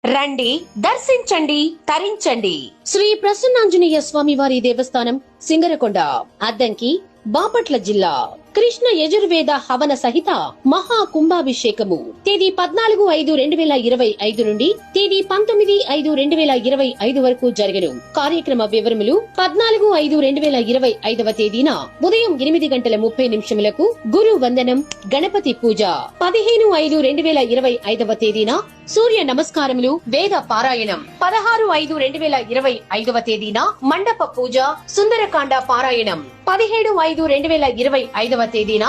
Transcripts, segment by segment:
రండి, దర్శించండి, తరించండి. శ్రీ ప్రసన్నాంజనేయ స్వామి వారి దేవస్థానం, సింగరకొండ, అద్దంకి, బాపట్ల జిల్లా. కృష్ణ యజుర్వేద హవన సహిత మహా కుంభాభిషేకము తేదీ 14/5/2025 నుండి తేదీ 19/5/2025 వరకు జరగను. కార్యక్రమ వివరములు 14/5/2025 తేదీన ఉదయం 8:30 గురు వందనం, గణపతి పూజ. 15/5/2025 తేదీన సూర్య నమస్కారములు, వేద పారాయణం. 16/5/2025 తేదీన మండప పూజ, సుందరకాండ పారాయణం. 17/5/2025 తేదీన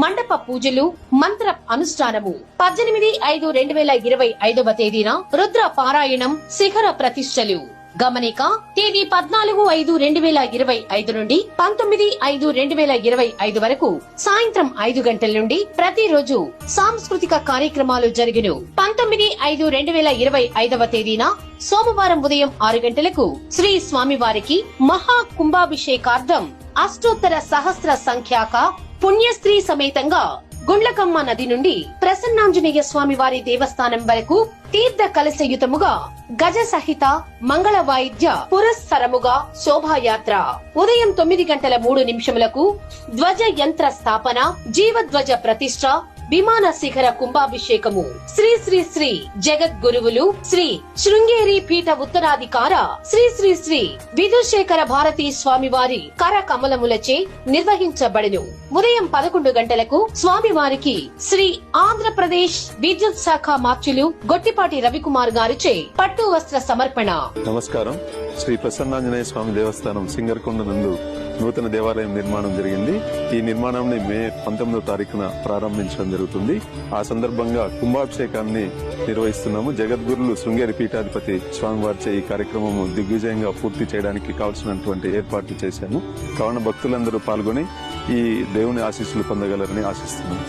మండప పూజలు, మంత్ర అనుష్ఠానము. 18/5/2025 తేదీన రుద్ర పారాయణం, శిఖర ప్రతిష్టలు. గమనిక: తేదీ 14/5/2025 నుండి 19/5/2025 వరకు సాయంత్రం 5 గంటల నుండి ప్రతిరోజు సాంస్కృతిక కార్యక్రమాలు జరుగును. 19/5/2025 తేదీన సోమవారం ఉదయం 6 గంటలకు శ్రీ స్వామివారికి మహా కుంభాభిషేకార్థం అష్టోత్తర సహస్ర సంఖ్యాక పుణ్యస్త్రీ సమేతంగా గుండ్లకమ్మ నది నుండి ప్రసన్నాంజనేయ స్వామి వారి దేవస్థానం వరకు తీర్థ కలశయుతముగా గజ సహిత మంగళ వాయిద్య పురస్సరముగా శోభాయాత్ర. ఉదయం 9:03 ధ్వజ యంత్ర స్థాపన, జీవధ్వజ ప్రతిష్ఠ, విమాన శిఖర కుంభాభిషేకము. శ్రీ శ్రీ శ్రీ జగద్గురువులు శ్రీ శృంగేరి పీఠ ఉత్తరాధికార శ్రీ శ్రీ శ్రీ విధుశేఖర భారతీ స్వామివారి కర కమలములచే నిర్వహించబడును. ఉదయం 11 గంటలకు స్వామివారికి శ్రీ ఆంధ్రప్రదేశ్ విద్యుత్ శాఖ మార్చులు గొట్టిపాటి రవికుమార్ గారిచే పట్టు వస్త్ర సమర్పణ. నమస్కారం. శ్రీ ప్రసన్నాంజనేయ స్వామి దేవస్థానం సింగరకొండ నందు నూతన దేవాలయం నిర్మాణం జరిగింది. ఈ నిర్మాణాన్ని మే 19వ తారీఖున ప్రారంభించడం జరుగుతుంది. ఆ సందర్భంగా కుంభాభిషేకాన్ని నిర్వహిస్తున్నాము. జగద్గురులు శృంగేరి పీఠాధిపతి స్వామివారిచే ఈ కార్యక్రమం దిగ్విజయంగా పూర్తి చేయడానికి కావాల్సినటువంటి ఏర్పాట్లు చేశాము. కావున భక్తులందరూ పాల్గొని ఈ దేవుని ఆశీస్సులు పొందగలరని ఆశిస్తున్నాము.